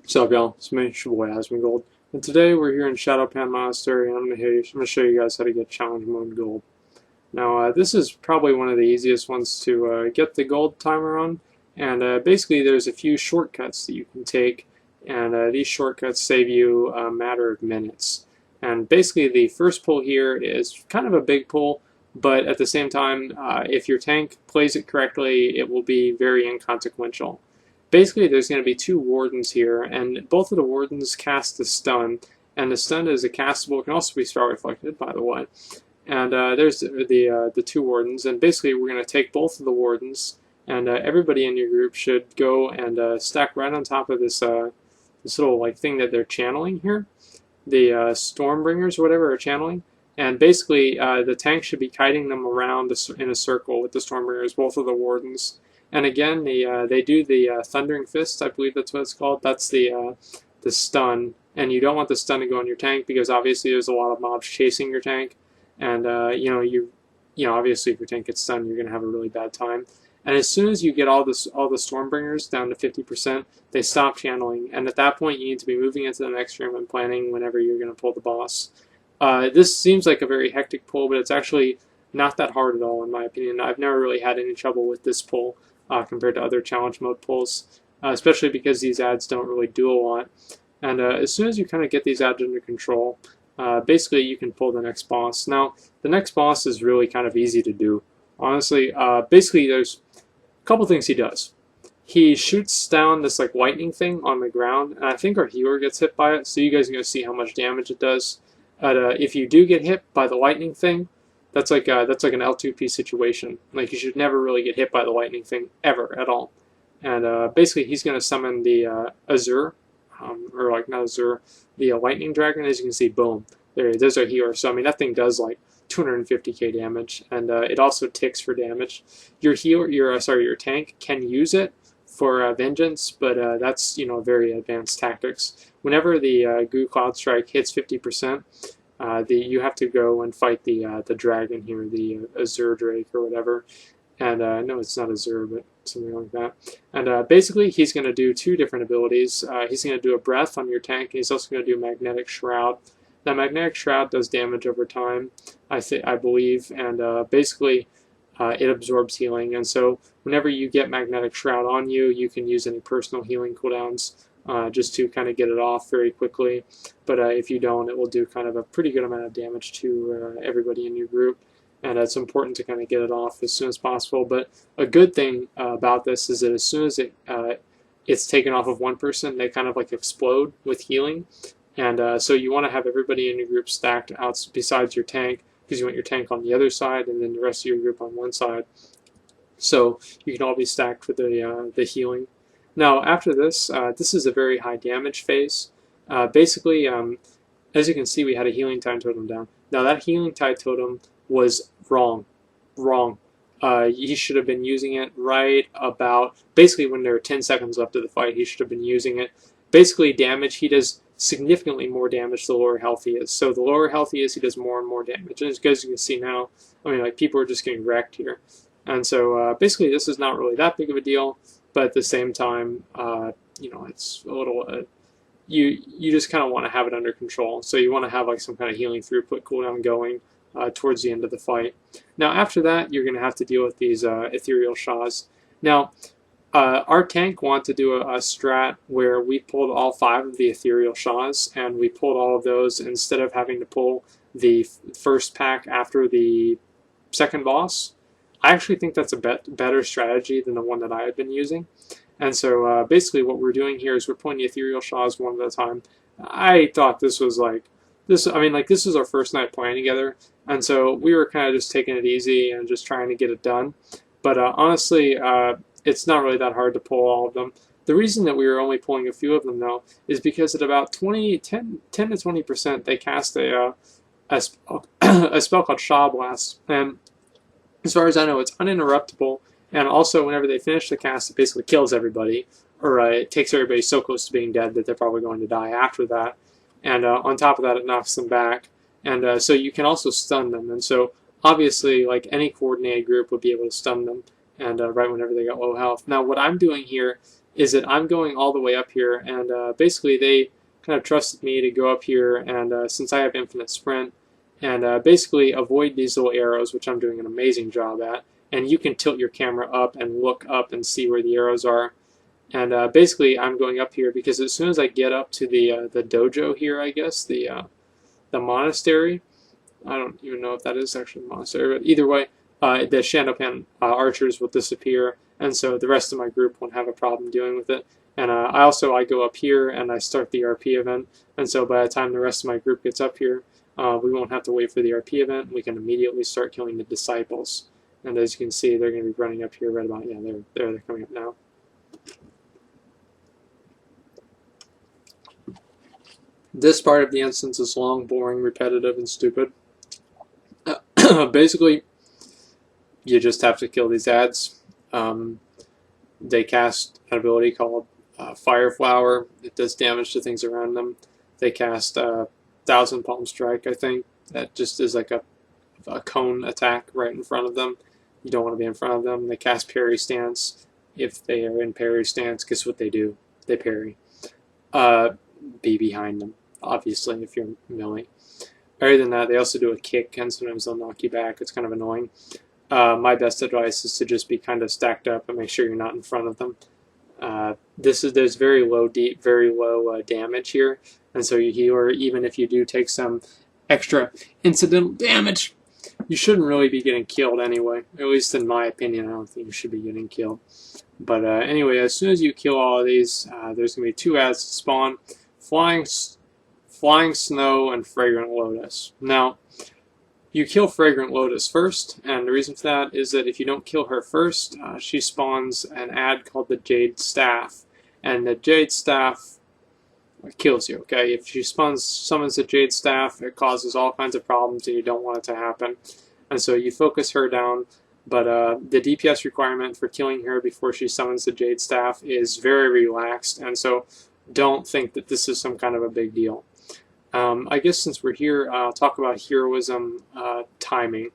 What's up, y'all? It's me, your boy Asmongold, and today we're here in Shadopan Monastery, and I'm going to show you guys how to get challenge mode gold. Now, this is probably one of the easiest ones to get the gold timer on, and basically there's a few shortcuts that you can take, and these shortcuts save you a matter of minutes. And basically the first pull here is kind of a big pull, but at the same time, if your tank plays it correctly, it will be very inconsequential. Basically, there's going to be two wardens here, and both of the wardens cast the stun, and the stun is a castable, can also be spell reflected, by the way. And there's the two wardens, and basically we're going to take both of the wardens, and everybody in your group should go and stack right on top of this this little like thing that they're channeling here. The Stormbringers or whatever are channeling, and basically the tank should be kiting them around in a circle with the Stormbringers, both of the wardens. And again, they do the Thundering Fist, I believe that's what it's called. That's the stun, and you don't want the stun to go on your tank because obviously there's a lot of mobs chasing your tank, and obviously if your tank gets stunned, you're going to have a really bad time. And as soon as you get all the Stormbringers down to 50%, they stop channeling, and at that point you need to be moving into the next room and planning whenever you're going to pull the boss. This seems like a very hectic pull, but it's actually not that hard at all in my opinion. I've never really had any trouble with this pull compared to other challenge mode pulls, especially because these ads don't really do a lot. And as soon as you kind of get these ads under control, basically you can pull the next boss. Now, the next boss is really kind of easy to do. Honestly, basically there's a couple things he does. He shoots down this like lightning thing on the ground, and I think our healer gets hit by it, so you guys are going to see how much damage it does. If you do get hit by the lightning thing, that's like an L2P situation. Like you should never really get hit by the lightning thing ever at all. And basically he's going to summon the Azure, or like not Azure, the lightning dragon. As you can see, boom, there's our healer. So I mean that thing does like 250k damage, and it also ticks for damage. Your tank can use it for vengeance, but that's very advanced tactics. Whenever the Goo Cloud Strike hits 50%. You have to go and fight the dragon here, the Azure Drake or whatever. And no, it's not Azure, but something like that. And basically, he's going to do two different abilities. He's going to do a breath on your tank, and he's also going to do Magnetic Shroud. Now, Magnetic Shroud does damage over time, I believe, and basically it absorbs healing. And so whenever you get Magnetic Shroud on you, you can use any personal healing cooldowns just to kind of get it off very quickly. But if you don't, it will do kind of a pretty good amount of damage to everybody in your group. And it's important to kind of get it off as soon as possible. But a good thing about this is that as soon as it's taken off of one person, they kind of like explode with healing. And so you want to have everybody in your group stacked out besides your tank, because you want your tank on the other side and then the rest of your group on one side. So you can all be stacked with the healing. Now, after this, this is a very high damage phase. Basically, as you can see, we had a healing tide totem down. Now, that healing tide totem was wrong. He should have been using it right about, basically when there were 10 seconds left of the fight, he should have been using it. Basically, damage, he does significantly more damage the lower health he is. So the lower health he is, he does more and more damage. And as you can see now, I mean, like, people are just getting wrecked here. And so basically, this is not really that big of a deal. But at the same time, it's a little, you just kind of want to have it under control. So you want to have like some kind of healing throughput cooldown going towards the end of the fight. Now after that, you're going to have to deal with these ethereal Shahs. Now, our tank wanted to do a strat where we pulled all 5 of the ethereal Shahs, and we pulled all of those instead of having to pull the first pack after the second boss. I actually think that's a better strategy than the one that I had been using. And so basically what we're doing here is we're pulling the ethereal Shahs one at a time. I thought this was this is our first night playing together, and so we were kind of just taking it easy and just trying to get it done. But honestly, it's not really that hard to pull all of them. The reason that we were only pulling a few of them, though, is because at about 10 to 20%, they cast a spell called Shah Blast. And as far as I know, it's uninterruptible, and also whenever they finish the cast, it basically kills everybody, or it takes everybody so close to being dead that they're probably going to die after that. And on top of that, it knocks them back. And so you can also stun them. And so obviously, like any coordinated group would be able to stun them, and right whenever they got low health. Now, what I'm doing here is that I'm going all the way up here, and basically they kind of trusted me to go up here, and since I have infinite sprint, and basically avoid these little arrows, which I'm doing an amazing job at, and you can tilt your camera up and look up and see where the arrows are. And basically, I'm going up here because as soon as I get up to the dojo here, I guess the monastery. I don't even know if that is actually a monastery, but either way, the Shadopan archers will disappear, and so the rest of my group won't have a problem dealing with it. And I go up here and I start the RP event, and so by the time the rest of my group gets up here, we won't have to wait for the RP event. We can immediately start killing the disciples. And as you can see, they're going to be running up here right about, yeah, they're coming up now. This part of the instance is long, boring, repetitive, and stupid. Basically, you just have to kill these ads. They cast an ability called Fire Flower. It does damage to things around them. They cast 1,000 Palm Strike, I think. That just is like a cone attack right in front of them. You don't want to be in front of them. They cast Parry Stance. If they are in Parry Stance, guess what they do? They parry. Be behind them, obviously, if you're melee. Other than that, they also do a kick, and sometimes they'll knock you back. It's kind of annoying. My best advice is to just be kind of stacked up and make sure you're not in front of them. There's very low damage here, and so you heal, or even if you do take some extra incidental damage, you shouldn't really be getting killed anyway. At least in my opinion, I don't think you should be getting killed. But anyway, as soon as you kill all of these, there's going to be 2 ads that spawn: Flying Snow and Fragrant Lotus. Now, you kill Fragrant Lotus first, and the reason for that is that if you don't kill her first, she spawns an ad called the Jade Staff, and the Jade Staff kills you, okay? If she summons the Jade Staff, it causes all kinds of problems, and you don't want it to happen. And so you focus her down, but the DPS requirement for killing her before she summons the Jade Staff is very relaxed, and so don't think that this is some kind of a big deal. I guess since we're here, I'll talk about heroism timing.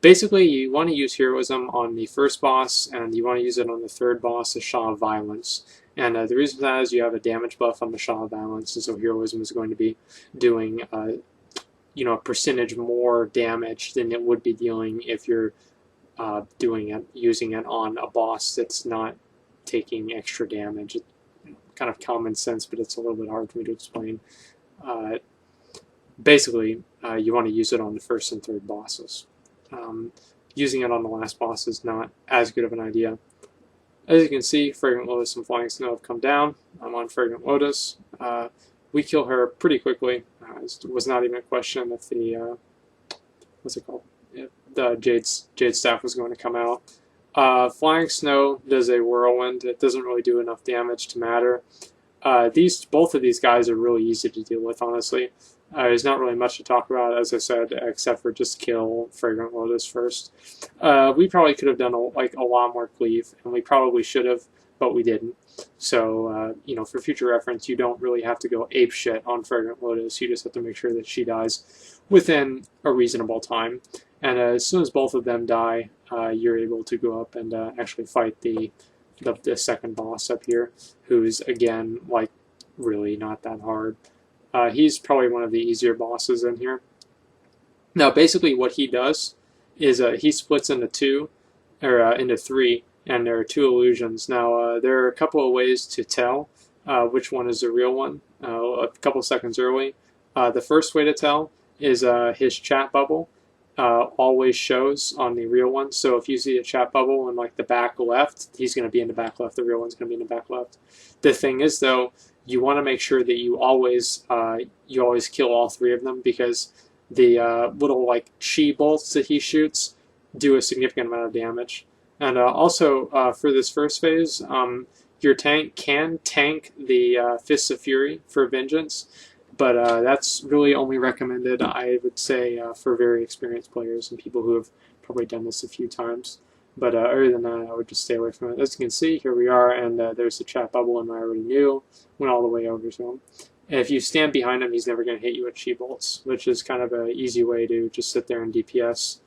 Basically, you want to use heroism on the first boss, and you want to use it on the third boss, the Shaw of Violence. And the reason for that is you have a damage buff on the Shaw of Violence, and so heroism is going to be doing, a percentage more damage than it would be dealing if you're using it on a boss that's not taking extra damage. It's kind of common sense, but it's a little bit hard for me to explain. Basically, you want to use it on the first and third bosses. Using it on the last boss is not as good of an idea. As you can see, Fragrant Lotus and Flying Snow have come down. I'm on Fragrant Lotus. We kill her pretty quickly. It was not even a question if the what's it called? If the Jade Staff was going to come out. Flying Snow does a whirlwind. It doesn't really do enough damage to matter. Both of these guys are really easy to deal with, honestly. There's not really much to talk about, as I said, except for just kill Fragrant Lotus first. We probably could have done a lot more cleave, and we probably should have, but we didn't. So, for future reference, you don't really have to go apeshit on Fragrant Lotus. You just have to make sure that she dies within a reasonable time. And as soon as both of them die, you're able to go up and actually fight the second boss up here, who's, again, really not that hard. He's probably one of the easier bosses in here. Now, basically what he does is he splits into into 3, and there are 2 illusions. Now, there are a couple of ways to tell which one is the real one, a couple seconds early. The first way to tell is his chat bubble always shows on the real one. So if you see a chat bubble in the back left, he's going to be in the back left. The real one's going to be in the back left. The thing is, though, you want to make sure that you always kill all 3 of them, because the little chi bolts that he shoots do a significant amount of damage. And also for this first phase, your tank can tank the Fists of Fury for Vengeance, but that's really only recommended, I would say, for very experienced players and people who have probably done this a few times. But other than that, I would just stay away from it. As you can see, here we are, and there's the chat bubble, and I already knew. Went all the way over to him. And if you stand behind him, he's never going to hit you with chi bolts, which is kind of an easy way to just sit there and DPS.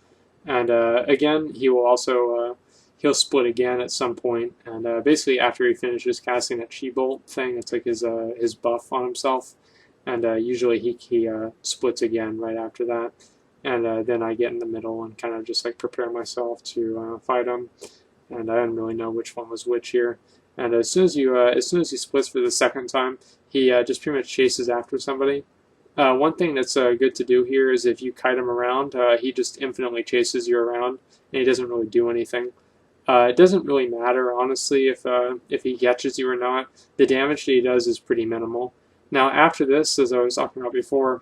And again, he will also he'll split again at some point, and basically after he finishes casting that chi bolt thing, it's like his buff on himself, and usually he splits again right after that, and then I get in the middle and kind of just like prepare myself to fight him, and I didn't really know which one was which here. And as soon as he splits for the second time, he just pretty much chases after somebody. One thing that's good to do here is if you kite him around, he just infinitely chases you around, and he doesn't really do anything. It doesn't really matter, honestly, if he catches you or not. The damage that he does is pretty minimal. Now, after this, as I was talking about before,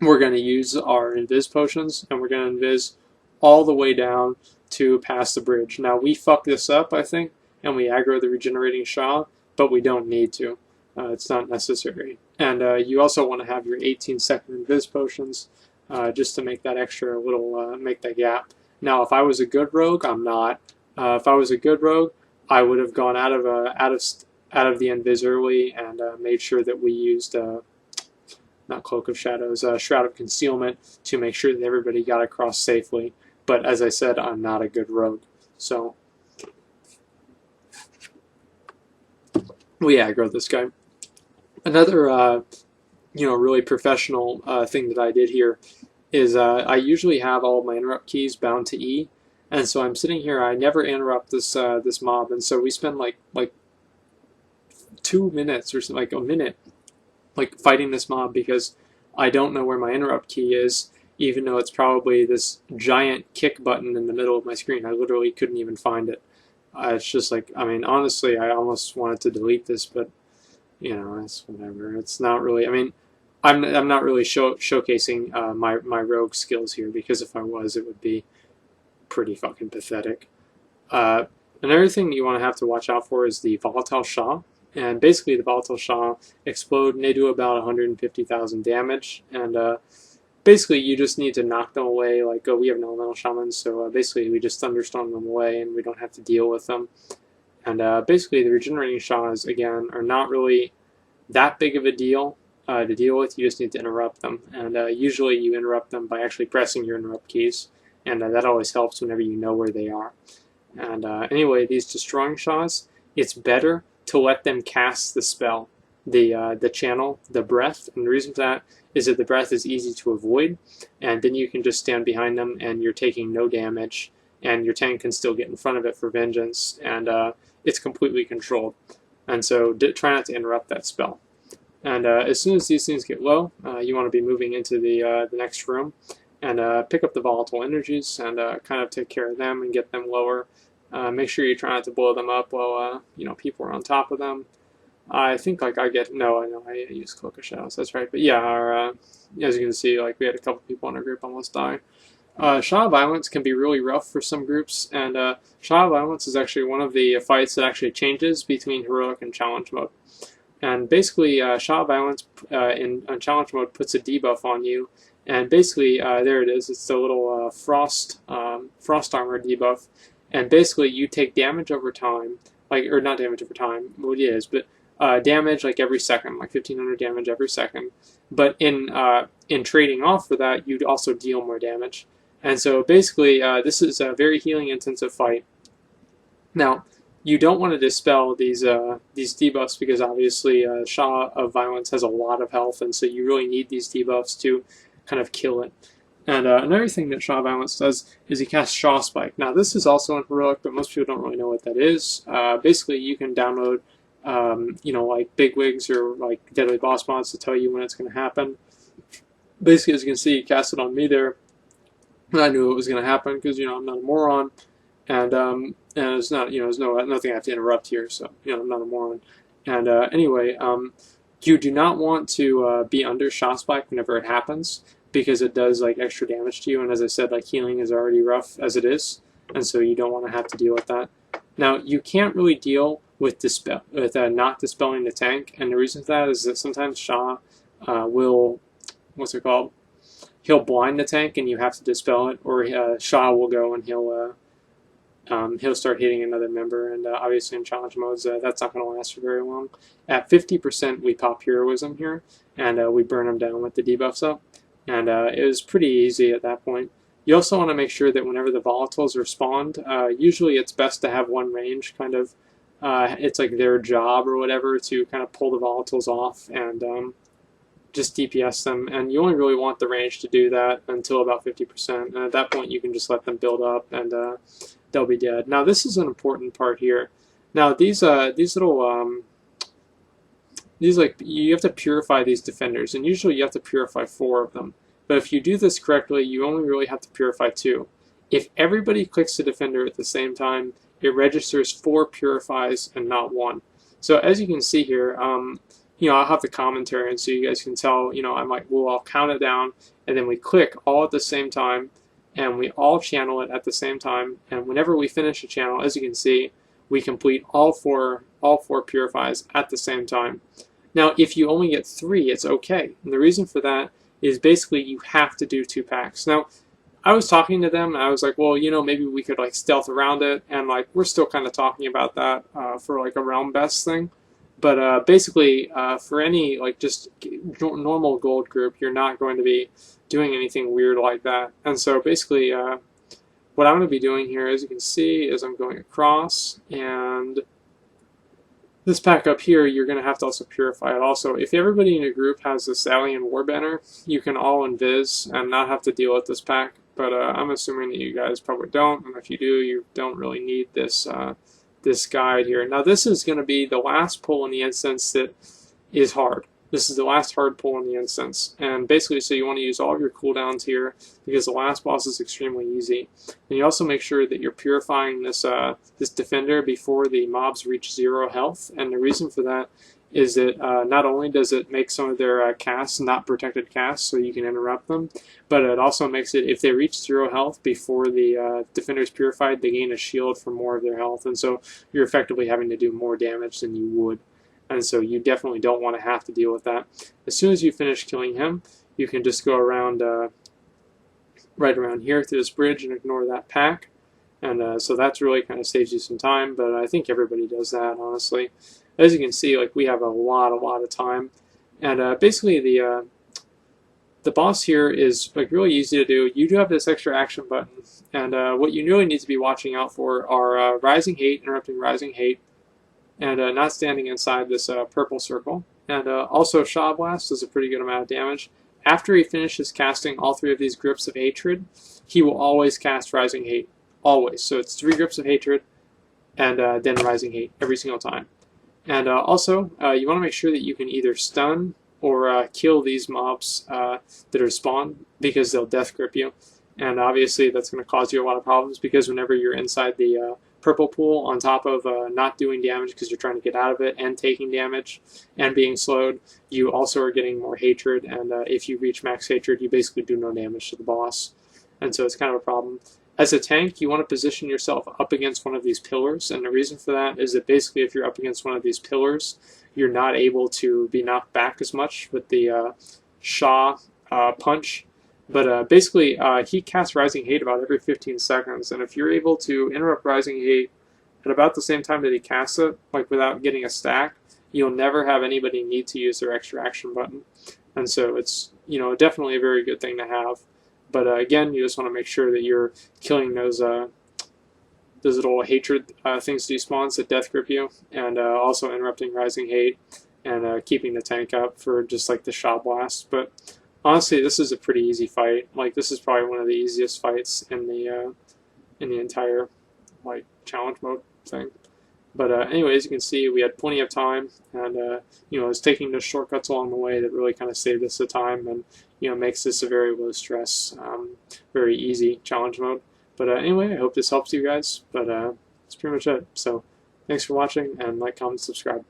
we're going to use our invis potions, and we're going to invis all the way down to past the bridge. Now, we fuck this up, I think, and we aggro the regenerating Shah, but we don't need to. It's not necessary. And you also want to have your 18-second invis potions just to make that extra little, make that gap. Now, if I was a good rogue, I'm not. If I was a good rogue, I would have gone out of the invis early and made sure that we used not Cloak of Shadows, Shroud of Concealment to make sure that everybody got across safely. But as I said, I'm not a good rogue, so we aggro this guy. Another, really professional thing that I did here is I usually have all of my interrupt keys bound to E, and so I'm sitting here. I never interrupt this mob, and so we spend like 2 minutes or something, like a minute, like fighting this mob because I don't know where my interrupt key is, even though it's probably this giant kick button in the middle of my screen. I literally couldn't even find it. It's just like, I mean, honestly, I almost wanted to delete this, but it's whatever. It's not really. I mean, I'm not really showcasing my rogue skills here, because if I was, it would be pretty fucking pathetic. Another thing you want to have to watch out for is the volatile Shah. And basically, the volatile Shah explode, and they do about 150,000 damage. And basically, you just need to knock them away. Like, we have an elemental shaman, so basically, we just thunderstorm them away, and we don't have to deal with them. And basically, the regenerating Shahs, again, are not really that big of a deal to deal with. You just need to interrupt them. And usually, you interrupt them by actually pressing your interrupt keys. And that always helps whenever you know where they are. And anyway, these destroying Shahs, it's better to let them cast the spell, the channel, the breath. And the reason for that is that the breath is easy to avoid, and then you can just stand behind them and you're taking no damage, and your tank can still get in front of it for vengeance, and it's completely controlled. And so try not to interrupt that spell. And as soon as these things get low, you want to be moving into the next room and pick up the volatile energies and kind of take care of them and get them lower. Make sure you try not to blow them up while people are on top of them. I think I use Cloak of Shadows, that's right. But yeah, as you can see, we had a couple people in our group almost die. Shadow Violence can be really rough for some groups, and Shadow Violence is actually one of the fights that actually changes between Heroic and Challenge mode. And basically, Shadow Violence on Challenge mode puts a debuff on you, and basically, there it is. It's the little Frost Armor debuff, and basically you take damage over time, or not damage over time, well it is, but damage every second, 1,500 damage every second. But in trading off for that, you'd also deal more damage. And so basically, this is a very healing intensive fight. Now, you don't want to dispel these debuffs because obviously Shah of Violence has a lot of health, and so you really need these debuffs to kind of kill it. And another thing that Shah of Violence does is he casts Shaw Spike. Now, this is also in Heroic, but most people don't really know what that is. Basically, you can download bigwigs or deadly boss mods to tell you when it's going to happen. Basically, as you can see, he cast it on me there, and I knew it was going to happen because I'm not a moron, and it's not there's nothing I have to interrupt here, so I'm not a moron. And anyway, you do not want to be under Shaw Spike whenever it happens, because it does extra damage to you, and as I said, healing is already rough as it is, and so you don't want to have to deal with that. Now, you can't really deal with not dispelling the tank, and the reason for that is that sometimes Shah will, he'll blind the tank and you have to dispel it, or Shah will go and he'll start hitting another member, and obviously in challenge modes that's not going to last for very long. At 50% we pop Heroism here, and we burn them down with the debuffs up, and it was pretty easy at that point. You also want to make sure that whenever the volatiles are spawned, usually it's best to have one range kind of, it's like their job or whatever to kind of pull the volatiles off and just DPS them. And you only really want the range to do that until about 50%. And at that point, you can just let them build up and they'll be dead. Now, this is an important part here. Now, these little you have to purify these defenders, and usually you have to purify 4 of them. But if you do this correctly, you only really have to purify 2. If everybody clicks the defender at the same time, it registers 4 purifies and not 1. So as you can see here, I'll have the commentary, and so you guys can tell. I'll count it down, and then we click all at the same time, and we all channel it at the same time. And whenever we finish a channel, as you can see, we complete all four purifies at the same time. Now, if you only get 3, it's okay. And the reason for that is basically you have to do 2 packs. Now, I was talking to them, and I was like, well, maybe we could like stealth around it, and like we're still kind of talking about that for like a realm best thing. But basically, for any like just normal gold group, you're not going to be doing anything weird like that. And so basically, what I'm going to be doing here, as you can see, is I'm going across, and this pack up here, you're going to have to also purify it. Also, if everybody in a group has this Alien War Banner, you can all invis and not have to deal with this pack. But I'm assuming that you guys probably don't, and if you do, you don't really need this this guide here. Now, this is going to be the last pull in the instance that is hard. This is the last hard pull in the instance, and basically, so you want to use all of your cooldowns here because the last boss is extremely easy. And you also make sure that you're purifying this this defender before the mobs reach 0 health. And the reason for that is that not only does it make some of their casts not protected casts, so you can interrupt them, but it also makes it, if they reach 0 health before the defender's purified, they gain a shield for more of their health, and so you're effectively having to do more damage than you would. And so you definitely don't want to have to deal with that. As soon as you finish killing him, you can just go around right around here through this bridge and ignore that pack. And so that's really kind of saves you some time, but I think everybody does that, honestly. As you can see, like we have a lot of time. And basically the boss here is like really easy to do. You do have this extra action button, and what you really need to be watching out for are Rising Hate, interrupting Rising Hate, and not standing inside this purple circle. And also Shaw Blast does a pretty good amount of damage. After he finishes casting all 3 of these grips of hatred, he will always cast Rising Hate. Always. So it's 3 grips of hatred and then Rising Hate every single time. And also, you want to make sure that you can either stun or kill these mobs that are spawned, because they'll death grip you. And obviously that's going to cause you a lot of problems, because whenever you're inside the purple pool, on top of not doing damage because you're trying to get out of it and taking damage and being slowed, you also are getting more hatred, and if you reach max hatred, you basically do no damage to the boss. And so it's kind of a problem. As a tank, you want to position yourself up against one of these pillars, and the reason for that is that basically if you're up against one of these pillars, you're not able to be knocked back as much with the Shaw punch. But basically, he casts Rising Hate about every 15 seconds, and if you're able to interrupt Rising Hate at about the same time that he casts it, like without getting a stack, you'll never have anybody need to use their extra action button. And so it's, definitely a very good thing to have. But again, you just want to make sure that you're killing those little hatred things despawns that death grip you, and also interrupting Rising Hate, and keeping the tank up for just like the Shot Blast. But honestly, this is a pretty easy fight. Like, this is probably one of the easiest fights in the entire like challenge mode thing. But anyways, you can see we had plenty of time, and it's taking the shortcuts along the way that really kind of saved us the time, and makes this a very low stress, very easy challenge mode. But anyway, I hope this helps you guys. But that's pretty much it. So thanks for watching, and like, comment, subscribe.